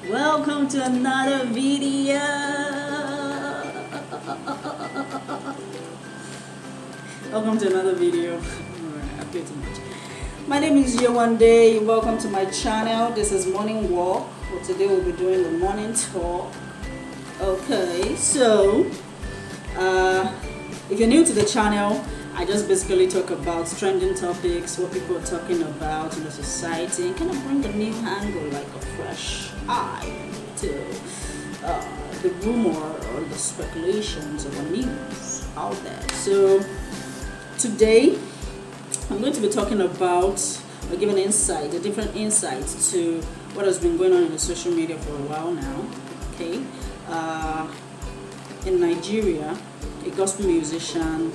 Welcome to another video. Welcome to another video. I play too much. My name is Yewande. Welcome to my channel. This is Morning Walk. For today we'll be doing the morning talk. Okay, so if you're new to the channel, I just basically talk about trending topics, what people are talking about in the society, and kind of bring a new angle, like a fresh eye to the rumor or the speculations or the news out there. So today I'm going to be talking about or giving insight, a different insights to what has been going on in the social media for a while now. Okay, in Nigeria, a gospel musician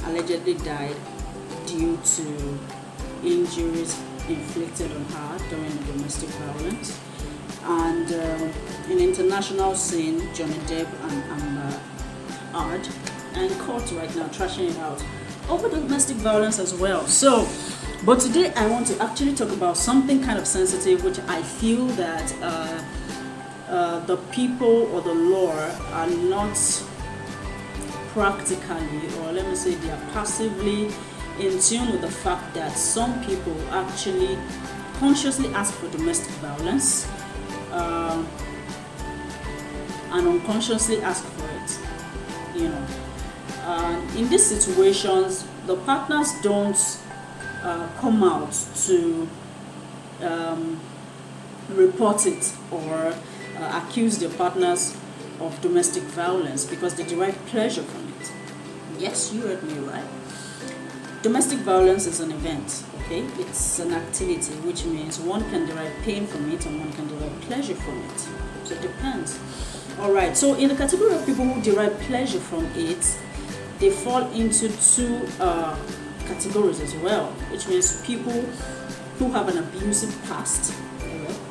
allegedly died due to injuries inflicted on her during domestic violence. And in international scene, Johnny Depp and Amber Heard are in court right now, trashing it out over domestic violence as well. So, but today I want to actually talk about something kind of sensitive, which I feel that the people or the law are not practically, or let me say they are passively in tune with the fact that some people actually consciously ask for domestic violence and unconsciously ask for it, in these situations the partners don't come out to report it or accuse their partners of domestic violence because they derive pleasure from it. Yes, you heard me right. Domestic violence is an event, okay? It's an activity, which means one can derive pain from it and one can derive pleasure from it. So it depends. Alright, so in the category of people who derive pleasure from it, they fall into two categories as well, which means people who have an abusive past.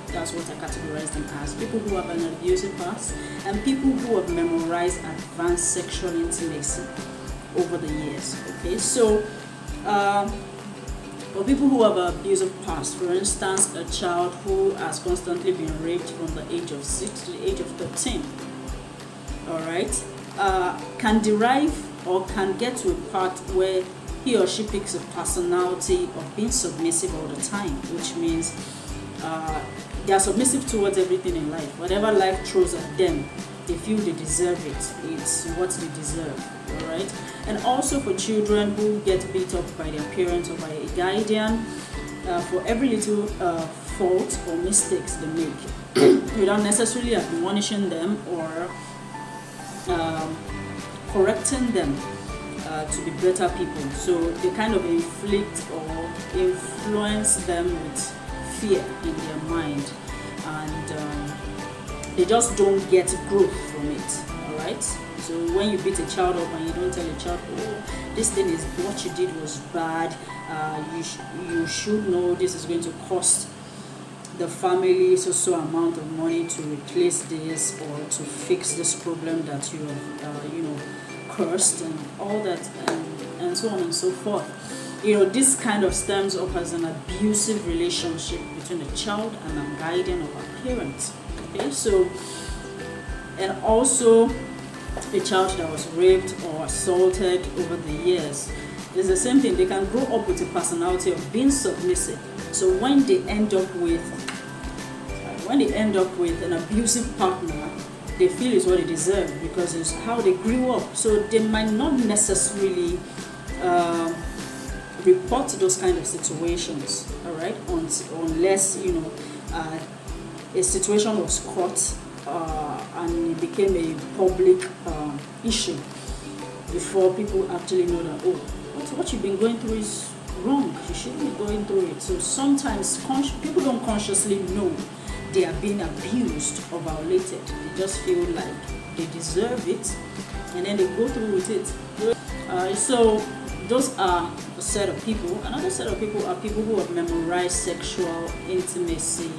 That's what I categorize them as. People who have an abusive past and people who have memorized advanced sexual intimacy over the years. Okay, so for people who have an abusive past, for instance, a child who has constantly been raped from the age of 6 to the age of 13, all right, can derive or can get to a part where he or she picks a personality of being submissive all the time, which means they are submissive towards everything in life. Whatever life throws at them, they feel they deserve it. It's what they deserve, all right? And also for children who get beat up by their parents or by a guardian for every little fault or mistakes they make, without necessarily admonishing them or correcting them to be better people. So they kind of inflict or influence them with fear in their mind, and they just don't get growth from it. All right, so when you beat a child up and you don't tell a child, oh, this thing is what you did was bad, you should know this is going to cost the family so amount of money to replace this or to fix this problem that you have cursed and all that, and so on and so forth. This kind of stems up as an abusive relationship between a child and a guardian of a parent. Okay, so, and also a child that was raped or assaulted over the years, it's the same thing. They can grow up with a personality of being submissive. So when they end up with an abusive partner, they feel it's what they deserve because it's how they grew up. So they might not necessarily report those kind of situations, all right, unless a situation was caught and it became a public issue before people actually know that, oh, what you've been going through is wrong, you shouldn't be going through it. So sometimes people don't consciously know they are being abused or violated. They just feel like they deserve it and then they go through with it. So those are a set of people. Another set of people are people who have memorized sexual intimacy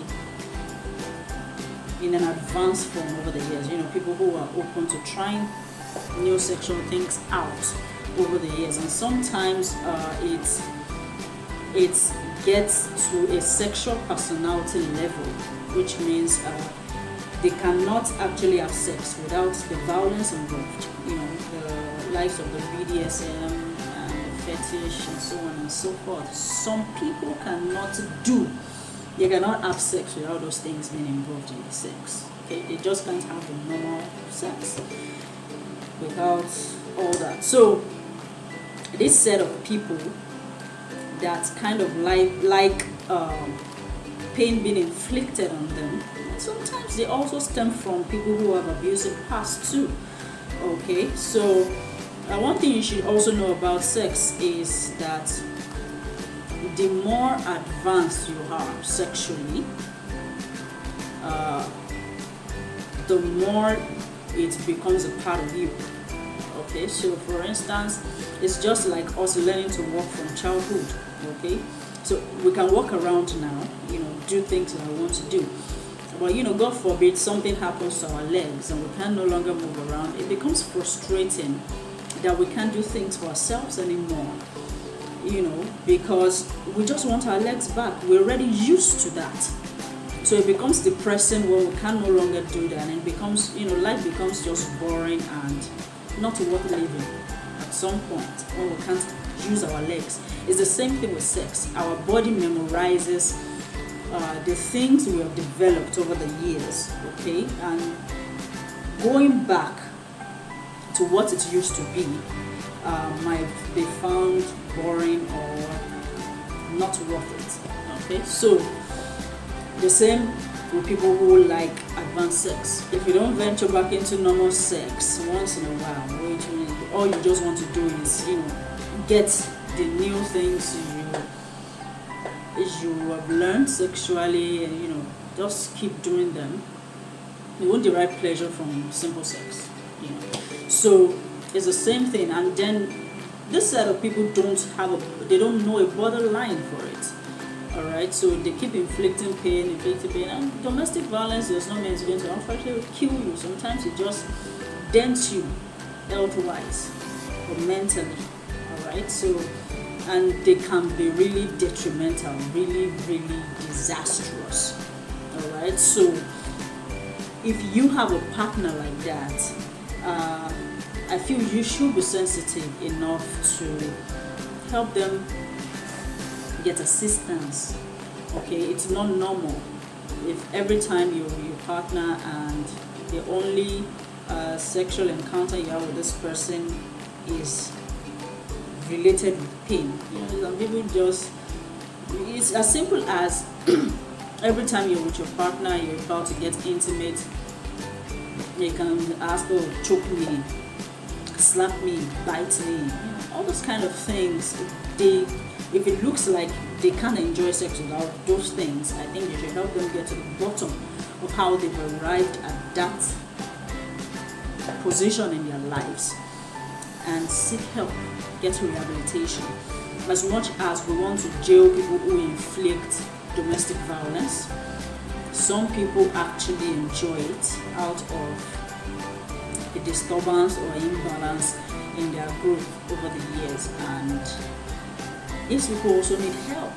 in an advanced form over the years. People who are open to trying new sexual things out over the years, and sometimes it's get to a sexual personality level, which means they cannot actually have sex without the violence involved. The likes of the BDSM and the fetish and so on and so forth. Some people they cannot have sex without those things being involved in the sex. Okay, they just can't have the normal sex without all that. So this set of people that kind of like pain being inflicted on them, sometimes they also stem from people who have abusive past too. Okay, so one thing you should also know about sex is that the more advanced you are sexually, the more it becomes a part of you. Okay, so for instance, it's just like us learning to walk from childhood. Okay, so we can walk around now, do things that I want to do. But God forbid something happens to our legs and we can no longer move around. It becomes frustrating that we can't do things for ourselves anymore. Because we just want our legs back. We're already used to that. So it becomes depressing when we can no longer do that, and it becomes, life becomes just boring and not worth living at some point when we can't use our legs. It's the same thing with sex. Our body memorizes the things we have developed over the years, okay? And going back to what it used to be might be found boring or not worth it, okay? So the same with people who like advanced sex. If you don't venture back into normal sex once in a while, all you just want to do is, get the new things you have learned sexually, and just keep doing them. You won't derive pleasure from simple sex. So it's the same thing. And then this set of people they don't know a borderline for it. Alright, so they keep inflicting pain, and domestic violence does not mean it's going to unfortunately kill you. Sometimes it just dents you health-wise or mentally. Alright, so and they can be really detrimental, really, really disastrous. Alright, so if you have a partner like that, I feel you should be sensitive enough to help them get assistance. Okay, it's not normal if every time you're with your partner and the only sexual encounter you have with this person is related with pain. Some people it's as simple as every time you're with your partner, you're about to get intimate, they can ask, choke me, slap me, bite me, all those kind of things. If it looks like they can't enjoy sex without those things, I think you should help them get to the bottom of how they've arrived at that position in their lives and seek help, get rehabilitation. As much as we want to jail people who inflict domestic violence, some people actually enjoy it out of a disturbance or imbalance in their growth over the years, and these people also need help.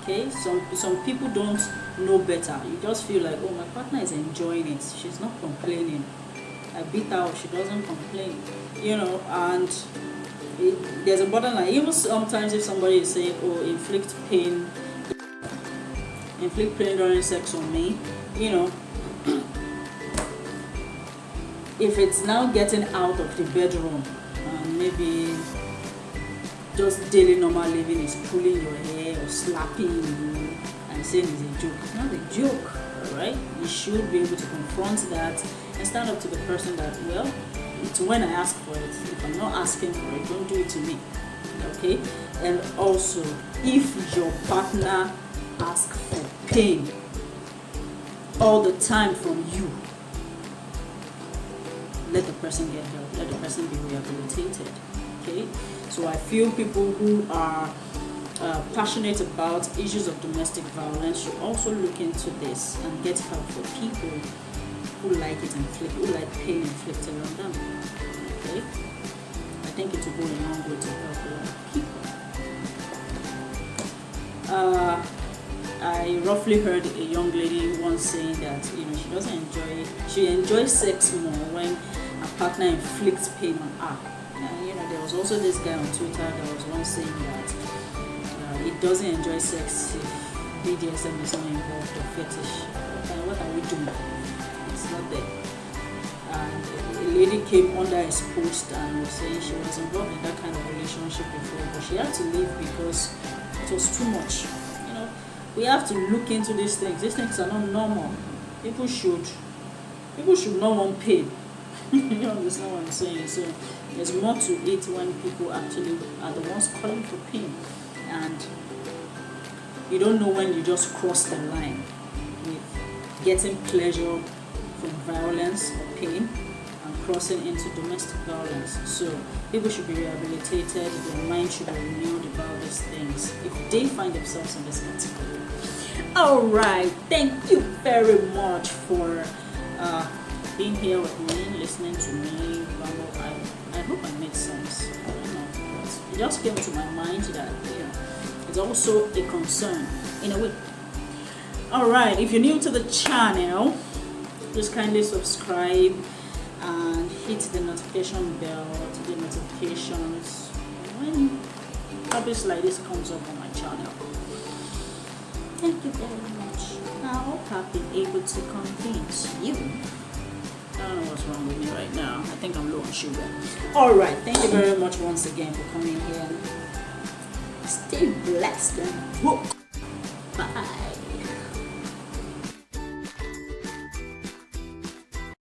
Okay, some people don't know better. You just feel like, my partner is enjoying it, she's not complaining, I beat her up, she doesn't complain, and there's a borderline. Even sometimes if somebody is saying, inflict pain during sex on me, if it's now getting out of the bedroom, maybe just daily normal living is pulling your hair or slapping you and saying it's a joke. It's not a joke, alright? You should be able to confront that and stand up to the person that, it's when I ask for it. If I'm not asking for it, don't do it to me, okay? And also, if your partner asks for pain all the time from you, let the person get help, let the person be rehabilitated, okay? So I feel people who are passionate about issues of domestic violence should also look into this and get help for people who like it who like pain inflicted on them. Okay? I think it will go a long way to help a lot of people. I roughly heard a young lady once saying that she enjoys sex more when a partner inflicts pain on her. There was also this guy on Twitter that was once saying that he doesn't enjoy sex if BDSM is not involved or fetish. What are we doing? It's not there. And a lady came under his post and was saying she was involved in that kind of relationship before, but she had to leave because it was too much. We have to look into these things. These things are not normal. People should not want pain. You understand what I'm saying? So there's more to it when people actually are the ones calling for pain, and you don't know when you just cross the line with getting pleasure from violence or pain and crossing into domestic violence. So people should be rehabilitated, their mind should be renewed about these things if they find themselves in this category. Alright, thank you very much for being here with me, listening to me. I hope I made sense. I don't know. It just came to my mind that it's also a concern in a way. Alright, if you're new to the channel, just kindly subscribe and hit the notification bell to get notifications when topics like this comes up on my channel. Thank you very much. I hope I've been able to convince you. I don't know what's wrong with me right now. I think I'm low on sugar. Alright, thank you very much once again for coming here. Stay blessed and whoop.